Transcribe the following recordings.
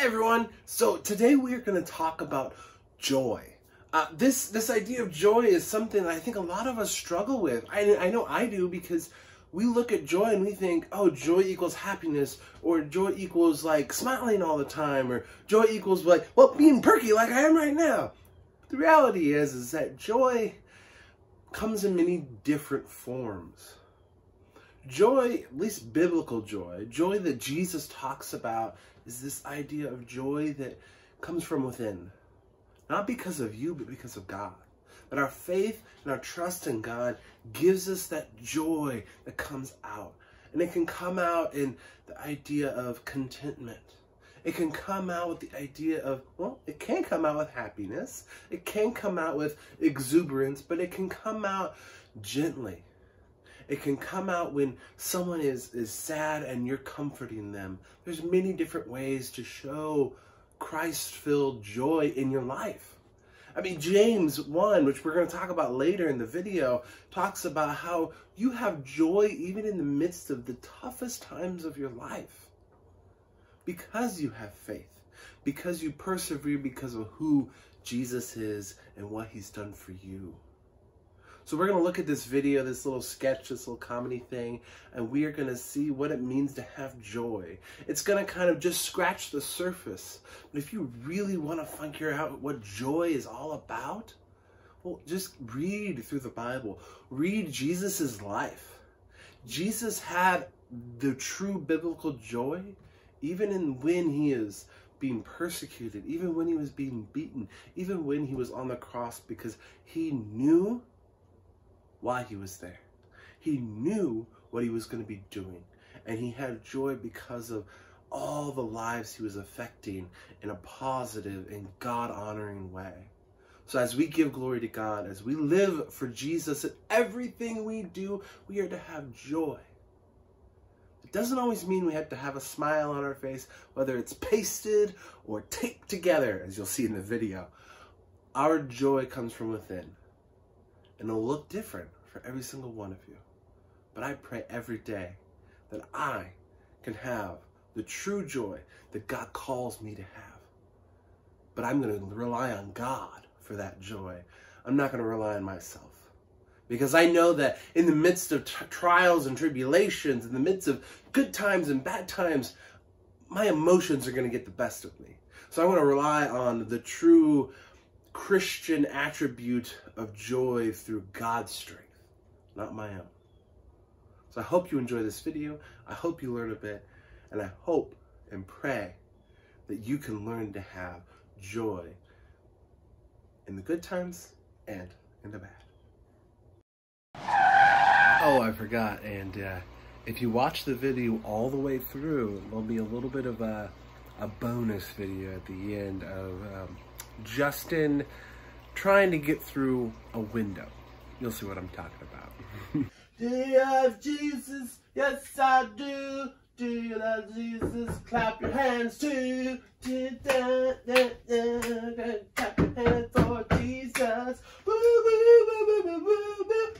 Hi everyone. So today we are going to talk about joy. This idea of joy is something that I think a lot of us struggle with. I know I do, because we look at joy and we think, oh, joy equals happiness, or joy equals like smiling all the time, or joy equals like, well, being perky like I am right now. The reality is that joy comes in many different forms. Joy, at least biblical joy, joy that Jesus talks about, is this idea of joy that comes from within. Not because of you, but because of God. That our faith and our trust in God gives us that joy that comes out. And it can come out in the idea of contentment. It can come out with the idea of, well, it can come out with happiness. It can come out with exuberance, but it can come out gently. It can come out when someone is sad and you're comforting them. There's many different ways to show Christ-filled joy in your life. I mean, James 1, which we're going to talk about later in the video, talks about how you have joy even in the midst of the toughest times of your life. Because you have faith. Because you persevere because of who Jesus is and what he's done for you. So we're going to look at this video, this little sketch, this little comedy thing, and we are going to see what it means to have joy. It's going to kind of just scratch the surface. But if you really want to figure out what joy is all about, well, just read through the Bible. Read Jesus's life. Jesus had the true biblical joy, even in when he is being persecuted, even when he was being beaten, even when he was on the cross, because he knew why he was there. He knew what he was going to be doing, and he had joy because of all the lives he was affecting in a positive and God-honoring way. So as we give glory to God, as we live for Jesus in everything we do, we are to have joy. It doesn't always mean we have to have a smile on our face, whether it's pasted or taped together, as you'll see in the video. Our joy comes from within. And it'll look different for every single one of you. But I pray every day that I can have the true joy that God calls me to have. But I'm going to rely on God for that joy. I'm not going to rely on myself. Because I know that in the midst of trials and tribulations, in the midst of good times and bad times, my emotions are going to get the best of me. So I want to rely on the true Christian attribute of joy through God's strength, not my own. So I hope you enjoy this video. I hope you learn a bit, and I hope and pray that you can learn to have joy in the good times and in the bad. Oh, I forgot, and if you watch the video all the way through, there'll be a little bit of a bonus video at the end of Justin trying to get through a window. You'll see what I'm talking about. Do you love Jesus? Yes, I do. Do you love Jesus? Clap your hands too. Clap your hands for Jesus.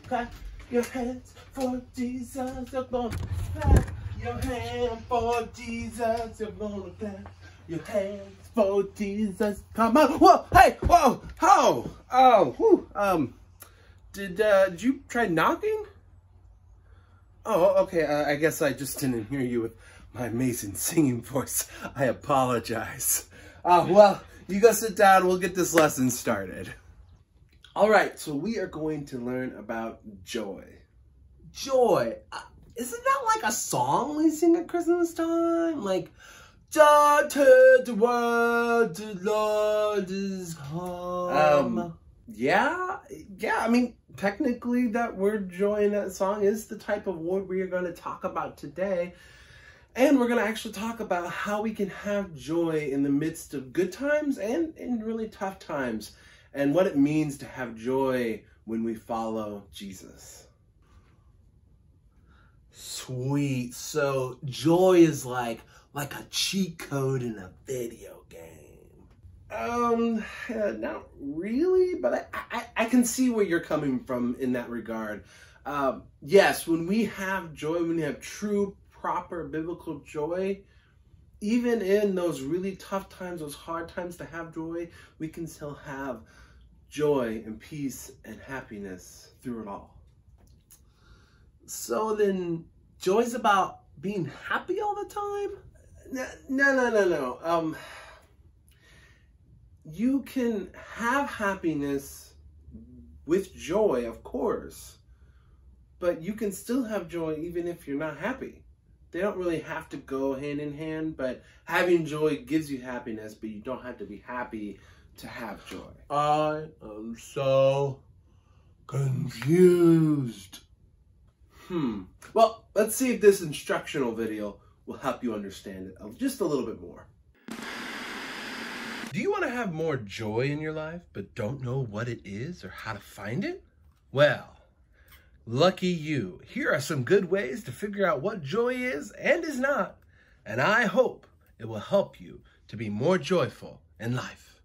Clap your hands for Jesus. You're gonna clap your hands for Jesus. You're gonna clap your hands for Jesus. Come on. Whoa, hey, whoa, oh, did you try knocking? Oh, okay, I guess I just didn't hear you with my amazing singing voice. I apologize. Well, you go sit down, we'll get this lesson started. All right, so we are going to learn about joy. Joy, isn't that like a song we sing at Christmas time? Like, joy to the world, the Lord is come. Yeah, I mean, technically that word joy in that song is the type of word we are going to talk about today. And we're going to actually talk about how we can have joy in the midst of good times and in really tough times, and what it means to have joy when we follow Jesus. Sweet. So joy is like a cheat code in a video game. Not really, but I can see where you're coming from in that regard. Yes, when we have joy, when we have true, proper biblical joy, even in those really tough times, those hard times to have joy, we can still have joy and peace and happiness through it all. So then, joy's about being happy all the time? No. You can have happiness with joy, of course, but you can still have joy even if you're not happy. They don't really have to go hand in hand, but having joy gives you happiness, but you don't have to be happy to have joy. I am so confused. Well, let's see if this instructional video will help you understand it just a little bit more. Do you want to have more joy in your life, but don't know what it is or how to find it? Well, lucky you. Here are some good ways to figure out what joy is and is not, and I hope it will help you to be more joyful in life.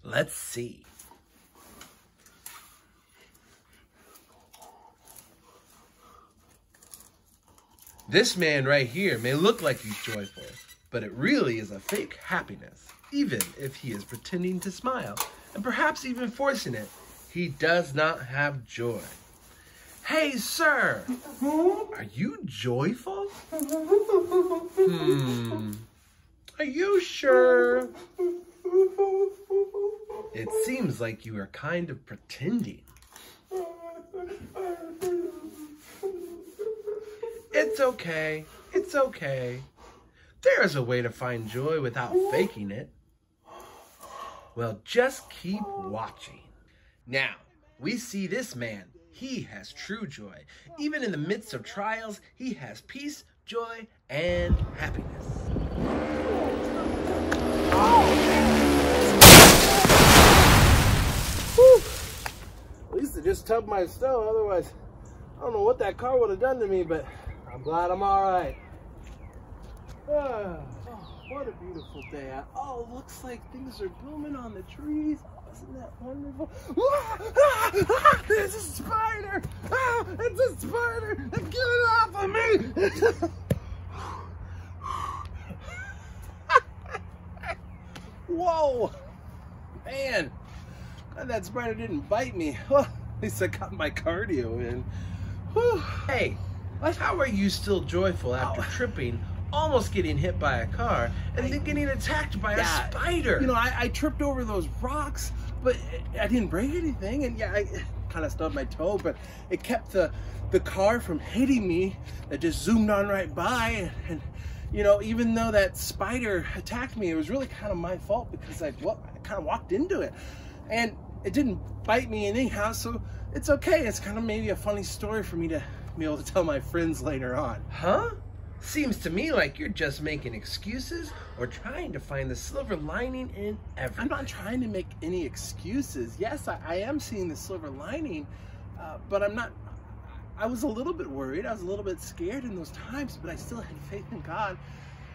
Let's see. This man right here may look like he's joyful, but it really is a fake happiness, even if he is pretending to smile and perhaps even forcing it. He does not have joy. Hey, sir, are you joyful? Are you sure? It seems like you are kind of pretending. It's okay. It's okay. There's a way to find joy without faking it. Well, just keep watching. Now, we see this man. He has true joy. Even in the midst of trials, he has peace, joy, and happiness. At least it just tubbed my toe. Otherwise, I don't know what that car would have done to me, but I'm glad I'm all right. Oh, what a beautiful day out. Oh, looks like things are blooming on the trees. Oh, isn't that wonderful? There's a spider. Oh, it's a spider. Get it off of me. Whoa. Man, glad that spider didn't bite me. Well, at least I got my cardio in. Whew. Hey, how are you still joyful after tripping, almost getting hit by a car, and then getting attacked by a spider? You know, I tripped over those rocks, but I didn't break anything, and yeah, I kind of stubbed my toe, but it kept the car from hitting me. That just zoomed on right by, and you know, even though that spider attacked me, it was really kind of my fault because I kind of walked into it, and it didn't bite me anyhow, so it's okay. It's kind of maybe a funny story for me to be able to tell my friends later on. Huh? Seems to me like you're just making excuses or trying to find the silver lining in everything. I'm not trying to make any excuses. Yes, I am seeing the silver lining, but I'm not. I was a little bit worried. I was a little bit scared in those times, but I still had faith in God.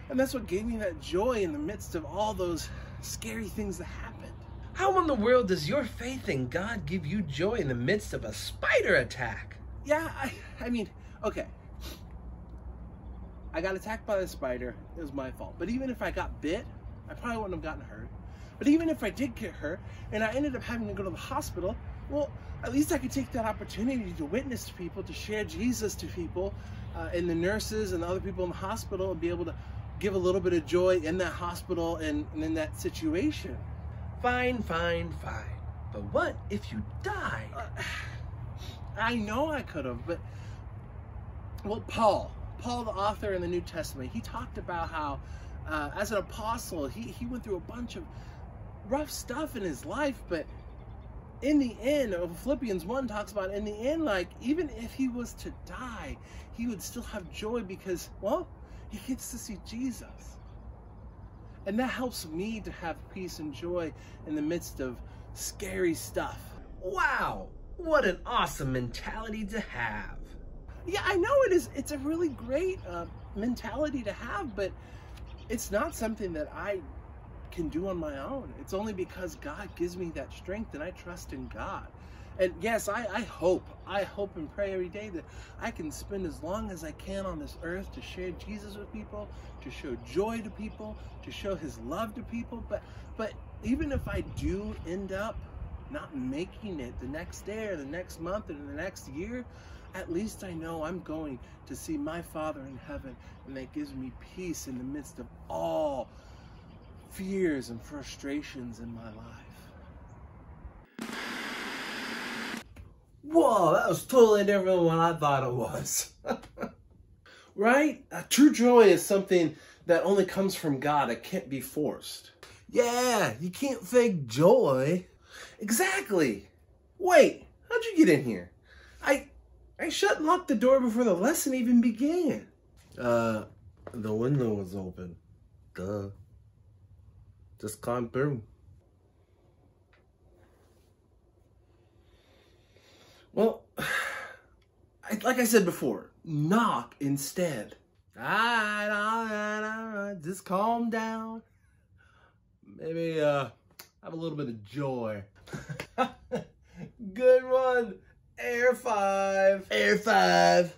And that's what gave me that joy in the midst of all those scary things that happened. How in the world does your faith in God give you joy in the midst of a spider attack? Yeah, I mean, okay. I got attacked by the spider. It was my fault. But even if I got bit, I probably wouldn't have gotten hurt. But even if I did get hurt and I ended up having to go to the hospital, well, at least I could take that opportunity to witness to people, to share Jesus to people, and the nurses and the other people in the hospital, and be able to give a little bit of joy in that hospital and in that situation. Fine. But what if you died? I know I could have, but, well, Paul, the author in the New Testament, he talked about how, as an apostle, he went through a bunch of rough stuff in his life, but in the end, Philippians 1 talks about in the end, like, even if he was to die, he would still have joy because, well, he gets to see Jesus. And that helps me to have peace and joy in the midst of scary stuff. Wow, what an awesome mentality to have. Yeah, I know it is. It's a really great mentality to have, but it's not something that I can do on my own. It's only because God gives me that strength and I trust in God. And yes, I hope and pray every day that I can spend as long as I can on this earth to share Jesus with people, to show joy to people, to show his love to people. But even if I do end up not making it the next day or the next month or the next year, at least I know I'm going to see my Father in heaven, and that gives me peace in the midst of all fears and frustrations in my life. Whoa, that was totally different than what I thought it was. Right? True joy is something that only comes from God. It can't be forced. Yeah, you can't fake joy. Exactly. Wait, how'd you get in here? I shut and locked the door before the lesson even began. The window was open. Duh. Just climbed through. Well, like I said before, knock instead. All right, just calm down. Maybe have a little bit of joy. Good one. Air 5. Air 5.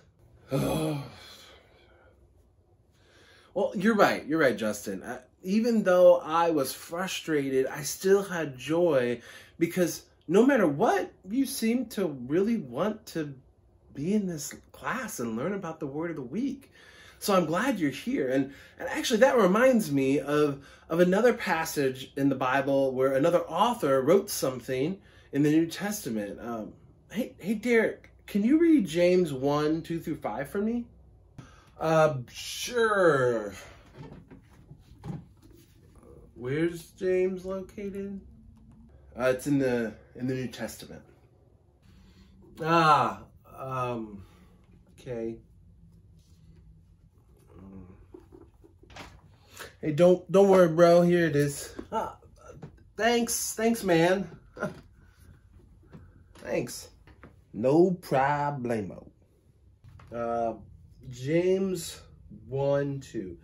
Well, you're right, Justin. Even though I was frustrated, I still had joy because no matter what, you seem to really want to be in this class and learn about the word of the week. So I'm glad you're here. And actually that reminds me of another passage in the Bible where another author wrote something in the New Testament. Hey Derek, can you read James 1, 2 through 5 for me? Sure. Where's James located? It's in the New Testament. Okay. Hey, don't worry, bro. Here it is. Thanks, man. Thanks. No problemo. James 1:2.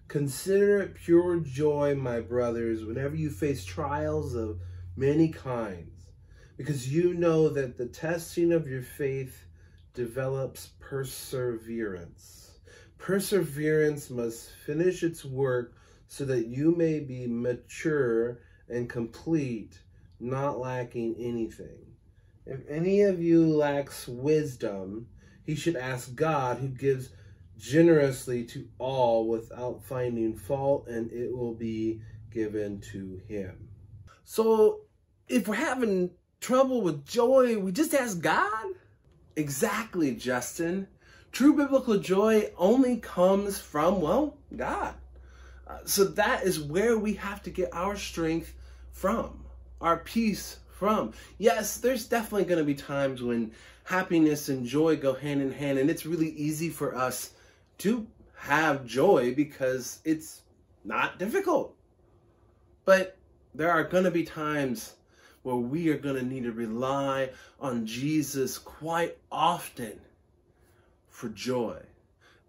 Consider it pure joy, my brothers, whenever you face trials of many kinds, because you know that the testing of your faith develops perseverance. Perseverance must finish its work so that you may be mature and complete, not lacking anything. If any of you lacks wisdom, he should ask God, who gives generously to all without finding fault, and it will be given to him. So if we're having trouble with joy, we just ask God? Exactly, Justin. True biblical joy only comes from, well, God. So that is where we have to get our strength from, our peace from. Yes, there's definitely going to be times when happiness and joy go hand in hand, and it's really easy for us to have joy because it's not difficult. But there are going to be times where we are going to need to rely on Jesus quite often for joy.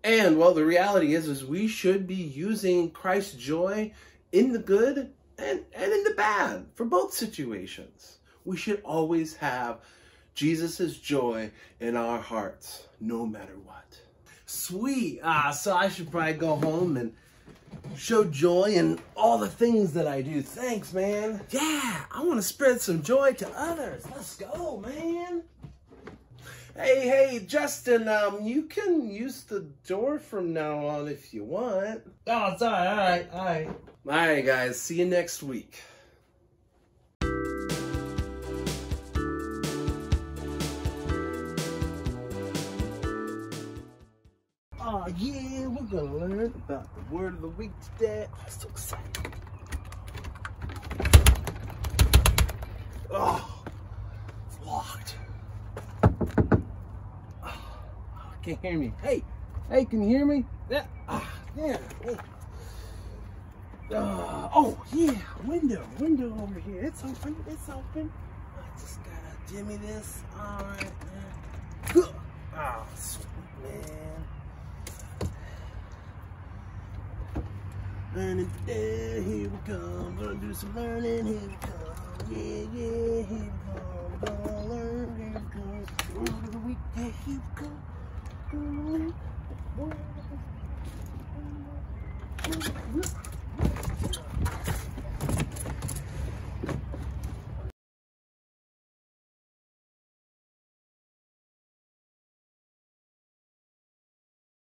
And, well, the reality is we should be using Christ's joy in the good and in the bad for both situations. We should always have Jesus' joy in our hearts, no matter what. Sweet. So I should probably go home and show joy in all the things that I do. Thanks, man. Yeah, I want to spread some joy to others. Let's go, man. Hey, Justin, you can use the door from now on if you want. Oh, it's all right. All right, guys. See you next week. Oh, yeah, we're going to learn about the word of the week today. I'm so excited. Oh, it's locked. Can't hear me. Hey, can you hear me? Yeah. Yeah. Hey. Oh, yeah. Window over here. It's open. I just gotta jimmy this. All right, man. Oh, sweet, man. Learning today. Here we come. Gonna do some learning. Here we come. Yeah. Here we come. Gonna learn. There you go.